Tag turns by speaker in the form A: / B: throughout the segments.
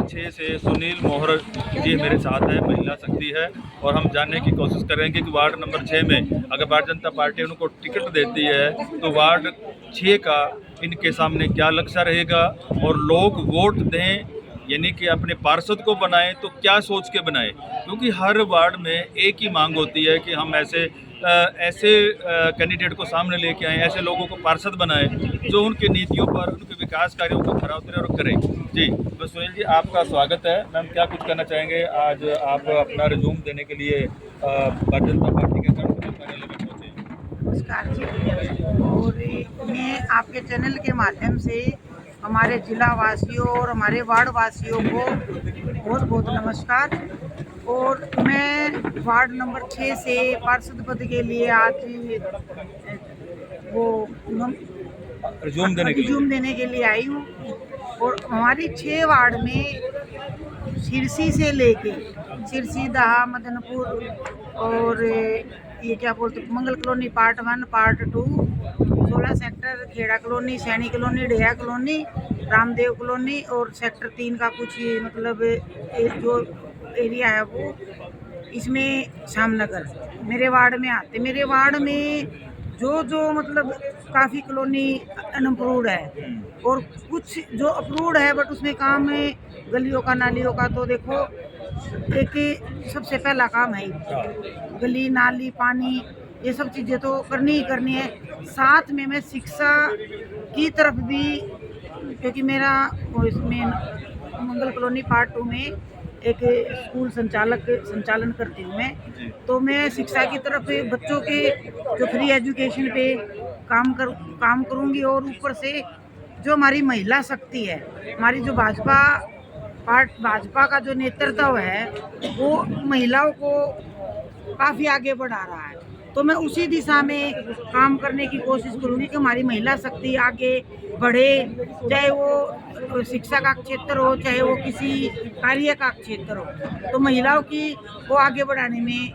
A: 6 से सुनील मोहर जी मेरे साथ है, महिला शक्ति है, और हम जानने की कोशिश करेंगे कि वार्ड नंबर 6 में अगर भारतीय जनता पार्टी उनको टिकट देती है तो वार्ड 6 का इनके सामने क्या लक्ष्य रहेगा, और लोग वोट दें यानी कि अपने पार्षद को बनाएं तो क्या सोच के बनाएं, क्योंकि हर वार्ड में एक ही मांग होती है कि हम ऐसे कैंडिडेट को सामने लेके आए, ऐसे लोगों को पार्षद बनाएं जो उनकी नीतियों पर, उनके विकास कार्यों पर खरा उतरे और करें। जी तो सुनील जी, आपका स्वागत है। मैम, क्या कुछ कहना चाहेंगे? आज आप अपना रिज्यूम देने के लिए भारतीय जनता पार्टी के कार्यालय में पहुंचे।
B: नमस्कार जी। और मैं आपके चैनल के माध्यम से हमारे जिला वासियों और हमारे वार्ड वासियों को बहुत बहुत नमस्कार। और मैं वार्ड नंबर 6 से पार्षद पद के लिए आज वो
A: रिज्यूम देने के लिए
B: आई हूँ। और हमारी 6 वार्ड में सिरसी से लेके सिरसी, दहा, मदनपुर और ये क्या बोलते Mangal colony part 1, part 2, 16 sector, Kheda colony, Saini colony, Deya colony, Ramdev colony और सेक्टर 3 का कुछ मतलब जो एरिया है वो, इसमें श्यामनगर मेरे वार्ड में आते। मेरे वार्ड में जो मतलब काफ़ी कॉलोनी अनअप्रूव्ड है और कुछ जो अप्रूव्ड है बट उसमें काम है गलियों का, नालियों का। तो देखो, एक सबसे पहला काम है गली, नाली, पानी, ये सब चीज़ें तो करनी ही करनी है। साथ में मैं शिक्षा की तरफ भी, क्योंकि मेरा इसमें मंगल कॉलोनी पार्ट 2 में एक स्कूल संचालन करती हूँ मैं, तो मैं शिक्षा की तरफ बच्चों के जो फ्री एजुकेशन पे काम करूँगी। और ऊपर से जो हमारी महिला शक्ति है, हमारी जो भाजपा का जो नेतृत्व है वो महिलाओं को काफ़ी आगे बढ़ा रहा है, तो मैं उसी दिशा में काम करने की कोशिश करूँगी कि हमारी महिला शक्ति आगे बढ़े, चाहे वो शिक्षा का क्षेत्र हो, चाहे वो किसी कार्य का क्षेत्र हो। तो महिलाओं की वो आगे बढ़ाने में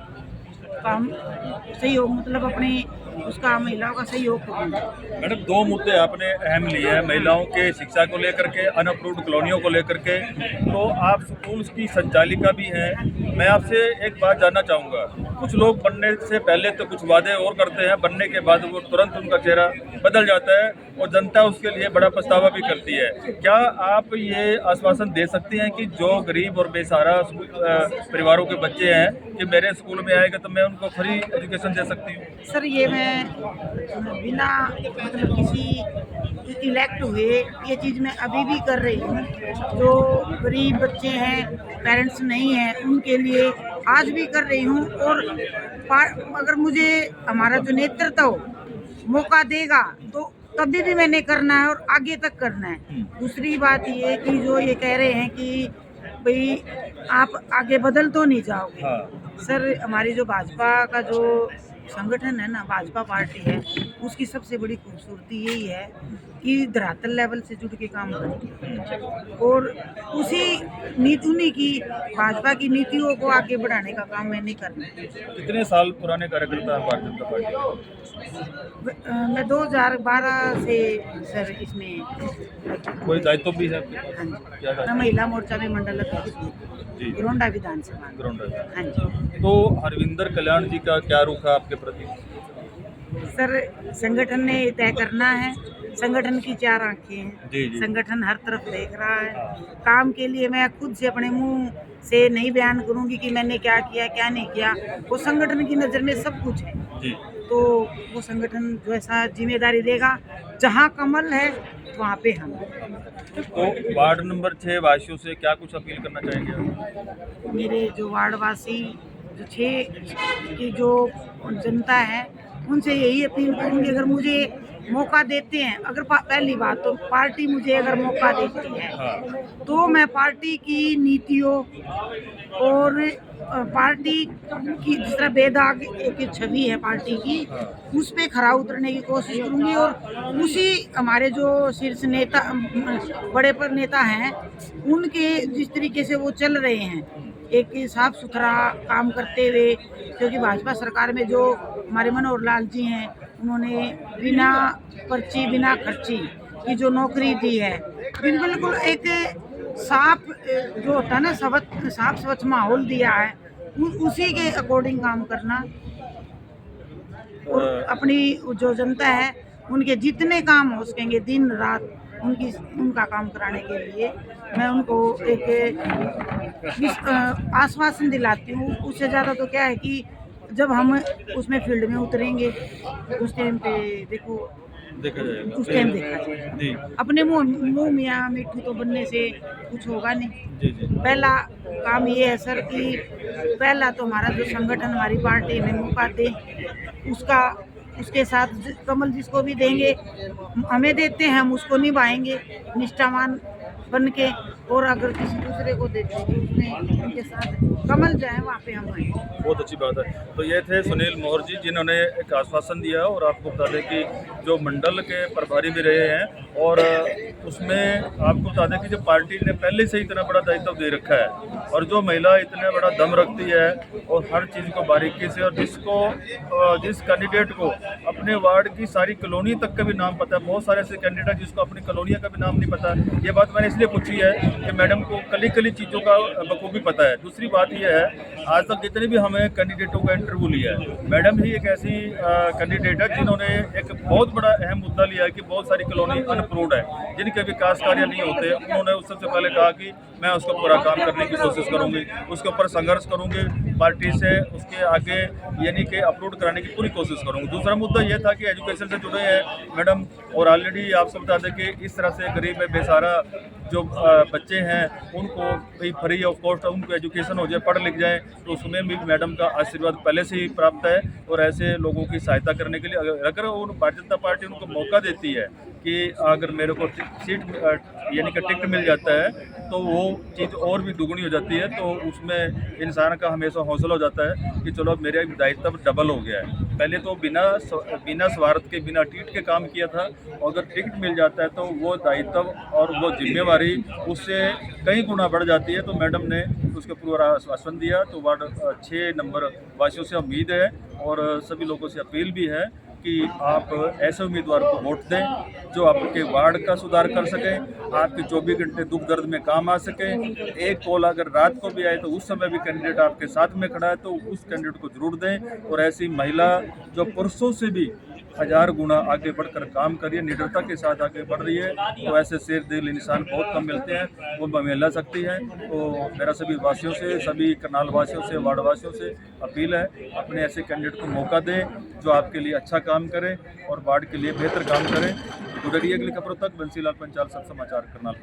B: काम सहयोग, मतलब अपने उसका महिलाओं का सहयोग करूँगा।
A: मैडम, 2 मुद्दे आपने अहम लिए हैं, महिलाओं के शिक्षा को लेकर के, अनअप्रूव्ड कॉलोनियों को लेकर के। तो आप स्कूल्स की संचालिका भी हैं। मैं आपसे एक बात जानना चाहूँगा, कुछ लोग बनने से पहले तो कुछ वादे और करते हैं, बनने के बाद वो तुरंत उनका चेहरा बदल जाता है और जनता उसके लिए बड़ा पछतावा भी करती है। क्या आप ये आश्वासन दे सकती हैं कि जो गरीब और बेसहारा परिवारों के बच्चे हैं कि मेरे स्कूल में आएगा तो मैं उनको फ्री एजुकेशन दे सकती हूँ?
B: सर, ये मैं बिना मतलब किसी इलेक्ट हुए ये चीज़ मैं अभी भी कर रही हूँ। जो गरीब बच्चे हैं, पेरेंट्स नहीं हैं, उनके लिए आज भी कर रही हूँ। और अगर मुझे हमारा जो नेतृत्व मौका देगा तो कभी भी मैंने करना है और आगे तक करना है। दूसरी बात ये कि जो ये कह रहे हैं कि भाई आप आगे बदल तो नहीं जाओगे। सर, हमारी जो भाजपा का जो संगठन है ना, भाजपा पार्टी है, उसकी सबसे बड़ी खूबसूरती यही है कि धरातल लेवल से जुड़ के काम करती है और उन्हीं की भाजपा की नीतियों को आगे बढ़ाने का काम मैंने करना है।
A: कितने साल पुराने कार्यकर्ता हैं भारतीय जनता पार्टी?
B: मैं 2012 से सर इसमें
A: कोई दायित्व भी है?
B: हाँ जी,
A: क्या
B: मैं महिला मोर्चा में मंडल अध्यक्ष हूँ, घरोंडा विधानसभा। हाँ जी।
A: तो हरविंदर कल्याण जी का क्या रुख है आपके प्रति?
B: सर, संगठन ने तय करना है, संगठन की 4 आंखें हैं।
A: जी।
B: संगठन हर तरफ देख रहा है। काम के लिए मैं खुद से अपने मुंह से नहीं बयान करूंगी कि मैंने क्या किया क्या नहीं किया, वो संगठन की नज़र में सब कुछ है।
A: जी।
B: तो वो संगठन जो ऐसा जिम्मेदारी देगा, जहाँ कमल है वहाँ पे हम।
A: तो वार्ड नंबर 6 वासियों से क्या कुछ अपील करना चाहेंगे?
B: मेरे जो वार्ड वासी, जो 6 की जो जनता है, उनसे यही अपील करूँगी, अगर मुझे मौका देते हैं, अगर पहली बात तो पार्टी मुझे अगर मौका देती है तो मैं पार्टी की नीतियों और पार्टी की जिस तरह बेदाग एक छवि है पार्टी की, उस पे खरा उतरने की कोशिश करूँगी। और उसी हमारे जो शीर्ष नेता, बड़े पर नेता हैं, उनके जिस तरीके से वो चल रहे हैं, एक साफ सुथरा काम करते हुए, क्योंकि भाजपा सरकार में जो हमारे मनोहर लाल जी हैं, उन्होंने बिना पर्ची बिना खर्ची की जो नौकरी दी है, बिल्कुल एक साफ जो होता है ना, साफ स्वच्छ माहौल दिया है, उसी के अकॉर्डिंग काम करना। और अपनी जो जनता है उनके जितने काम हो सकेंगे दिन रात उनका काम कराने के लिए मैं उनको एक आश्वासन दिलाती हूँ। उससे ज़्यादा तो क्या है कि जब हम उसमें फील्ड में उतरेंगे उस टाइम पे
A: देखा जाएगा।
B: उस टाइम देखा जाएगा।
A: जी
B: अपने मुंह मियाँ मिट्ठू तो बनने से कुछ होगा नहीं।
A: जी जी
B: पहला काम ये है सर कि पहला तो हमारा जो संगठन हमारी पार्टी में मौका दे, उसके साथ कमल जिसको भी देंगे हमें देते हैं, हम उसको निभाएंगे निष्ठावान बन के। और अगर किसी दूसरे को देते हैं उसमें उनके साथ कमल जाए वहाँ पे हम आए।
A: बहुत अच्छी बात है। तो ये थे सुनील मोहर जी जिन्होंने एक आश्वासन दिया है। और आपको बता दें कि जो मंडल के प्रभारी भी रहे हैं और उसमें आपको बता दें कि जो पार्टी ने पहले से इतना बड़ा दायित्व दे रखा है और जो महिला इतना बड़ा दम रखती है और हर चीज़ को बारीकी से, और जिस कैंडिडेट को अपने वार्ड की सारी कॉलोनी तक का भी नाम पता है। बहुत सारे ऐसे कैंडिडेट जिसको अपनी कॉलोनिया का भी नाम नहीं पता। ये बात मैंने इसलिए पूछी है कि मैडम को कली चीज़ों का बखूबी पता है। दूसरी बात यह है, आज तक जितने भी हमें कैंडिडेटों का इंटरव्यू लिया है, मैडम ही एक ऐसी कैंडिडेट है जिन्होंने एक बहुत बड़ा अहम मुद्दा लिया है कि बहुत सारी कॉलोनी अनअप्रूव्ड है, जिनके विकास कार्य नहीं होते। उन्होंने उस सबसे पहले कहा कि मैं उसको पूरा काम करने की कोशिश करूंगी, उसके ऊपर संघर्ष करूंगी, पार्टी से उसके आगे यानी कि अपलोड कराने की पूरी कोशिश करूंगी। दूसरा मुद्दा यह था कि एजुकेशन से जुड़े हैं मैडम, और ऑलरेडी आपको बता दें कि इस तरह से गरीब है बेसहारा जो बच्चे हैं उनको फ्री ऑफ कॉस्ट उनको एजुकेशन हो जाए, पढ़ लिख जाए, तो उसमें भी मैडम का आशीर्वाद पहले से ही प्राप्त है। और ऐसे लोगों की सहायता करने के लिए अगर भारतीय जनता पार्टी उनको मौका देती है कि अगर मेरे को सीट यानी कि टिकट मिल जाता है तो वो चीज़ और भी दुगनी हो जाती है। तो उसमें इंसान का हमेशा हौसला हो जाता है कि चलो मेरा दायित्व डबल हो गया है। पहले तो बिना स्वार्थ के बिना टीट के काम किया था, और अगर टिकट मिल जाता है तो वो दायित्व और वो जिम्मेवारी उससे कई गुना बढ़ जाती है। तो मैडम ने उसके पूरा आश्वासन दिया। तो वार्ड 6 नंबर वासियों से उम्मीद है और सभी लोगों से अपील भी है कि आप ऐसे उम्मीदवार को वोट दें जो आपके वार्ड का सुधार कर सकें, आपके 24 घंटे दुख दर्द में काम आ सके। एक कॉल अगर रात को भी आए तो उस समय भी कैंडिडेट आपके साथ में खड़ा है तो उस कैंडिडेट को जरूर दें। और ऐसी महिला जो पुरुषों से भी 1000 गुना आगे बढ़कर काम करिए, निडरता के साथ आगे बढ़ रही है, तो ऐसे शेर दिल इंसान बहुत कम मिलते हैं, वो महिला सकती है। तो मेरा सभी वासियों से, सभी करनाल वासियों से, वार्ड वासियों से अपील है, अपने ऐसे कैंडिडेट को मौका दें जो आपके लिए अच्छा काम करे और वार्ड के लिए बेहतर काम करें। गुजरिए अगली खबरों तक, बंसीलाल पंचाल, सब समाचार करनाल।